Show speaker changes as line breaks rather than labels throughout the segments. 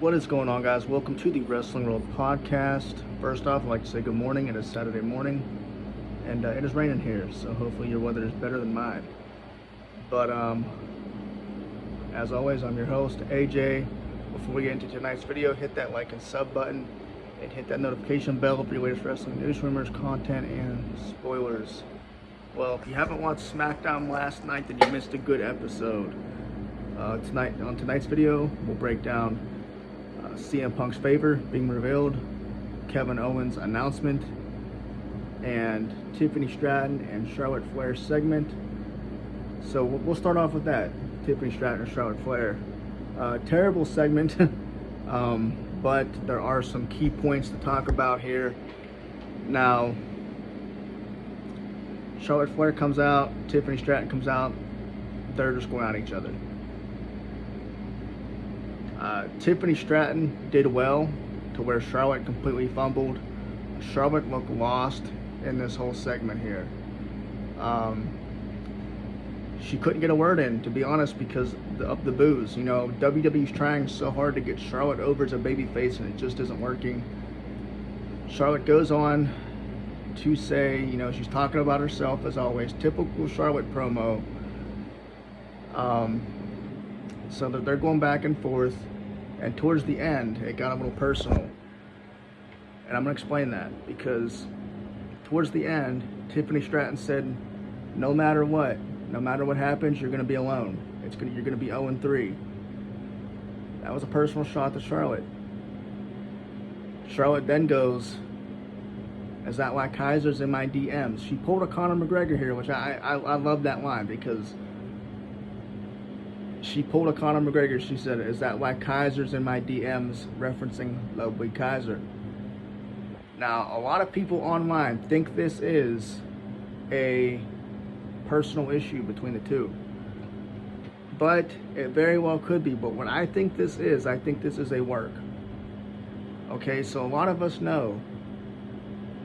What is going on, guys? Welcome to the Wrestling World Podcast. First off, I'd like to say good morning. It is Saturday morning, and it is raining here, so hopefully your weather is better than mine. But as always, I'm your host, AJ. Before we get into tonight's video, hit that like and sub button, and hit that notification bell for your latest wrestling news, rumors, content, and spoilers. Well, if you haven't watched SmackDown last night, then you missed a good episode. On tonight's video, we'll break down CM Punk's favor being revealed, Kevin Owens' announcement, and Tiffany Stratton and Charlotte Flair segment. So we'll start off with that, Tiffany Stratton and Charlotte Flair. Terrible segment, but there are some key points to talk about here. Now, Charlotte Flair comes out, Tiffany Stratton comes out, they're just going at each other. Tiffany Stratton did well to where Charlotte completely fumbled. Charlotte looked lost in this whole segment here. She couldn't get a word in, to be honest, because of the boos. You know, WWE's trying so hard to get Charlotte over as a babyface, and it just isn't working. Charlotte goes on to say, you know, she's talking about herself as always. Typical Charlotte promo. So that they're going back and forth, and towards the end, it got a little personal. And I'm going to explain that, because towards the end, Tiffany Stratton said, no matter what happens, you're going to be alone. You're going to be 0-3. That was a personal shot to Charlotte. Charlotte then goes, is that why Kaiser's in my DMs? She pulled a Conor McGregor here, which I love that line, because she pulled a Conor McGregor. She said, is that why Kaiser's in my DMs, referencing lovely Kaiser. Now, a lot of people online think this is a personal issue between the two. But it very well could be. But what I think this is a work. Okay, so a lot of us know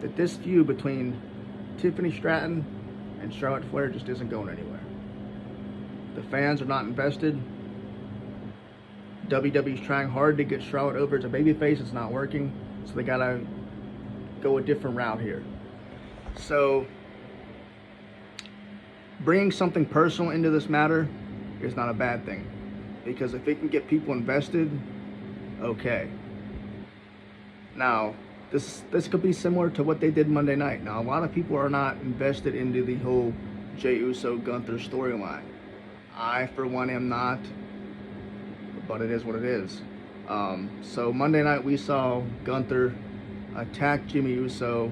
that this feud between Tiffany Stratton and Charlotte Flair just isn't going anywhere. The fans are not invested. WWE's trying hard to get Charlotte over as a babyface. It's not working. So they gotta go a different route here. So bringing something personal into this matter is not a bad thing, because if it can get people invested, okay. Now, this could be similar to what they did Monday night. Now, a lot of people are not invested into the whole Jey Uso Gunther storyline. I, for one, am not, but it is what it is. So Monday night we saw Gunther attack Jimmy Uso,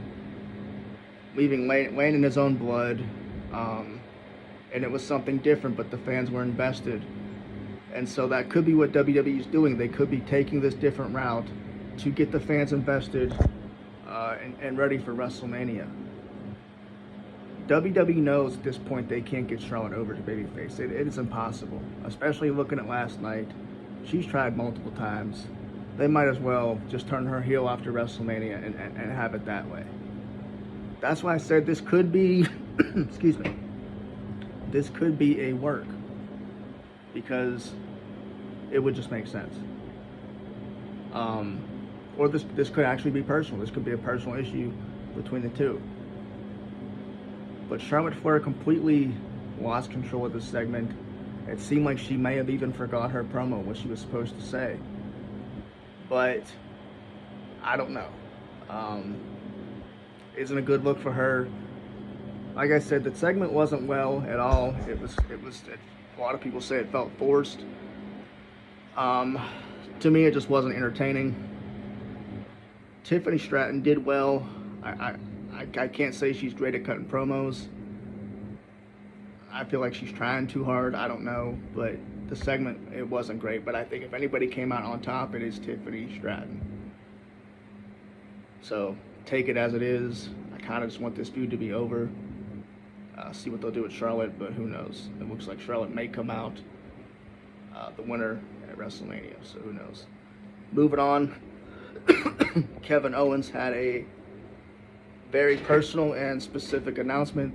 laying in his own blood, and it was something different, but the fans were invested. And so that could be what WWE is doing. They could be taking this different route to get the fans invested and ready for WrestleMania. WWE knows at this point they can't get Charlotte over to babyface. It is impossible, especially looking at last night. She's tried multiple times. They might as well just turn her heel after WrestleMania and have it that way. That's why I said this could be, excuse me, this could be a work, because it would just make sense. Or this could actually be personal. This could be a personal issue between the two. But Charlotte Flair completely lost control of this segment. It seemed like she may have even forgot her promo, what she was supposed to say. But I don't know. Isn't a good look for her. Like I said, the segment wasn't well at all. It was. A lot of people say it felt forced. To me, it just wasn't entertaining. Tiffany Stratton did well. I can't say she's great at cutting promos. I feel like she's trying too hard. I don't know. But the segment, it wasn't great. But I think if anybody came out on top, it is Tiffany Stratton. So take it as it is. I kind of just want this feud to be over. See what they'll do with Charlotte, but who knows. It looks like Charlotte may come out the winner at WrestleMania. So who knows. Moving on. Kevin Owens had a very personal and specific announcement.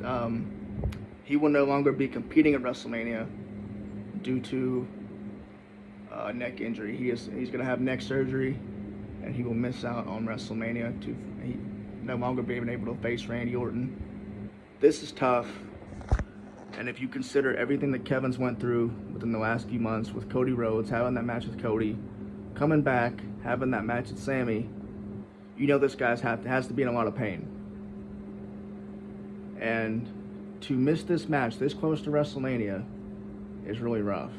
He will no longer be competing at WrestleMania due to neck injury. He's going to have neck surgery, and he will miss out on WrestleMania. He no longer being able to face Randy Orton. This is tough. And if you consider everything that Kevin's went through within the last few months with Cody Rhodes, having that match with Cody, coming back, having that match with Sammy, you know this guy has to be in a lot of pain. And to miss this match this close to WrestleMania is really rough.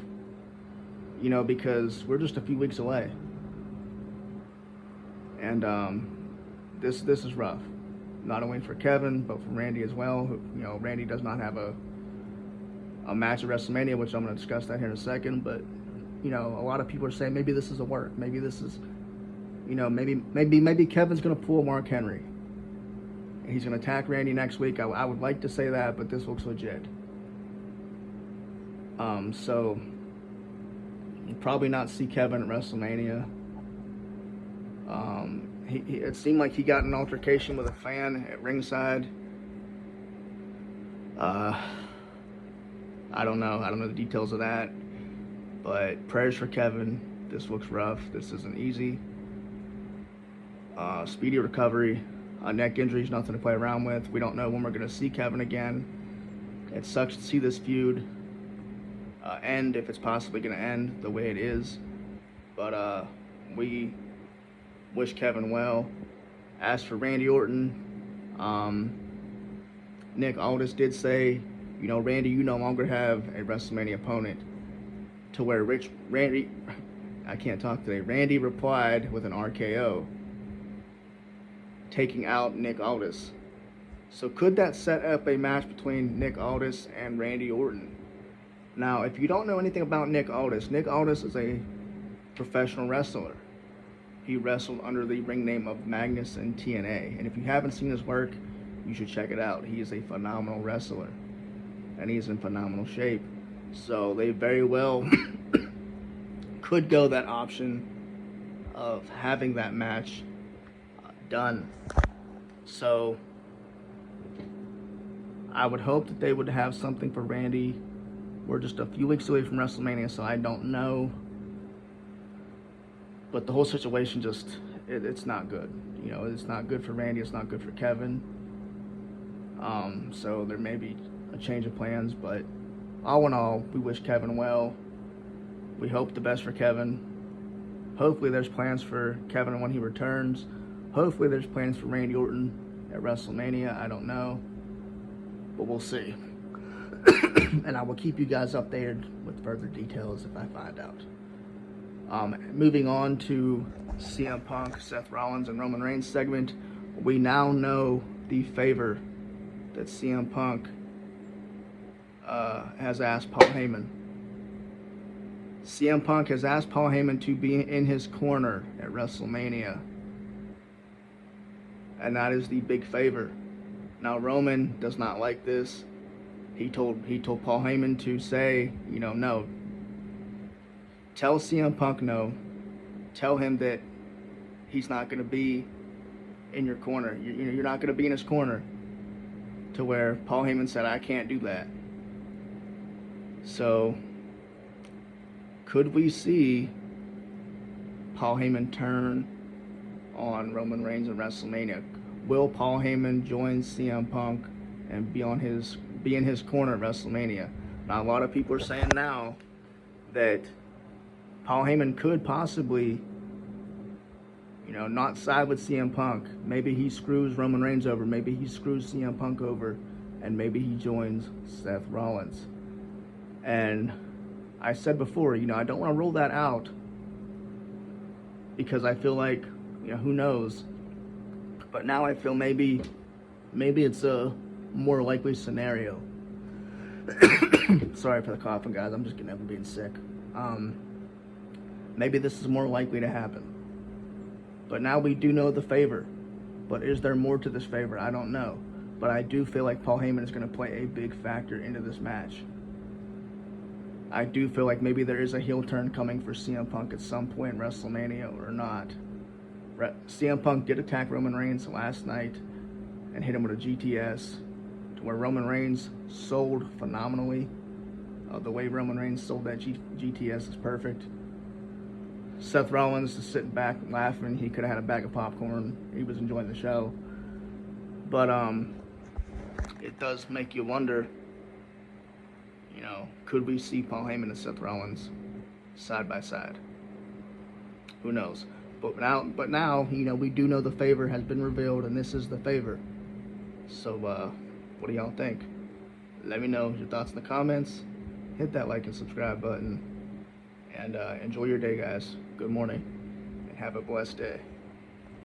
You know, because we're just a few weeks away. And this is rough. Not only for Kevin, but for Randy as well. You know, Randy does not have a match at WrestleMania, which I'm going to discuss that here in a second. But, you know, a lot of people are saying maybe this is a work. Maybe this is, you know, maybe Kevin's going to pull Mark Henry. And he's going to attack Randy next week. I would like to say that, but this looks legit. So you'll probably not see Kevin at WrestleMania. It seemed like he got in an altercation with a fan at ringside. I don't know the details of that, but prayers for Kevin. This looks rough. This isn't easy. Speedy recovery. Neck injury is nothing to play around with. We don't know when we're going to see Kevin again. It sucks to see this feud end, if it's possibly going to end the way it is. But we wish Kevin well. As for Randy Orton, Nick Aldis did say, you know, Randy, you no longer have a WrestleMania opponent. To where Randy replied with an RKO, taking out Nick Aldis. So could that set up a match between Nick Aldis and Randy Orton? Now, if you don't know anything about Nick Aldis is a professional wrestler. He wrestled under the ring name of Magnus in TNA. And if you haven't seen his work, you should check it out. He is a phenomenal wrestler. And he's in phenomenal shape. So they very well could go that option of having that match done. So I would hope that they would have something for Randy. We're just a few weeks away from WrestleMania, so I don't know. But the whole situation it's not good. You know, it's not good for Randy. It's not good for Kevin. So there may be a change of plans, but all in all, we wish Kevin well. We hope the best for Kevin. Hopefully there's plans for Kevin when he returns. Hopefully there's plans for Randy Orton at WrestleMania. I don't know, but we'll see. And I will keep you guys updated with further details if I find out. Moving on to CM Punk, Seth Rollins, and Roman Reigns segment. We now know the favor that CM Punk has asked Paul Heyman. CM Punk has asked Paul Heyman to be in his corner at WrestleMania. And that is the big favor. Now, Roman does not like this. He told Paul Heyman to say, you know, no. Tell CM Punk no. Tell him that he's not going to be in your corner. You're not going to be in his corner. To where Paul Heyman said, I can't do that. So, could we see Paul Heyman turn on Roman Reigns at WrestleMania? Will Paul Heyman join CM Punk and be in his corner at WrestleMania? Now, a lot of people are saying now that Paul Heyman could possibly, you know, not side with CM Punk. Maybe he screws Roman Reigns over. Maybe he screws CM Punk over. And maybe he joins Seth Rollins. And I said before, you know, I don't want to rule that out. Because I feel like, you know, who knows. But now I feel maybe it's a more likely scenario. Sorry for the coughing, guys. I'm just getting over being sick. Maybe this is more likely to happen. But now we do know the favor. But is there more to this favor? I don't know. But I do feel like Paul Heyman is going to play a big factor into this match. I do feel like maybe there is a heel turn coming for CM Punk at some point in WrestleMania or not. CM Punk did attack Roman Reigns last night and hit him with a GTS, to where Roman Reigns sold phenomenally. The way Roman Reigns sold that GTS is perfect. Seth Rollins is sitting back laughing. He could have had a bag of popcorn. He was enjoying the show. But it does make you wonder, could we see Paul Heyman and Seth Rollins side by side? Who knows? But now, we do know the favor has been revealed, and this is the favor. So, what do y'all think? Let me know your thoughts in the comments. Hit that like and subscribe button. And enjoy your day, guys. Good morning, and have a blessed day.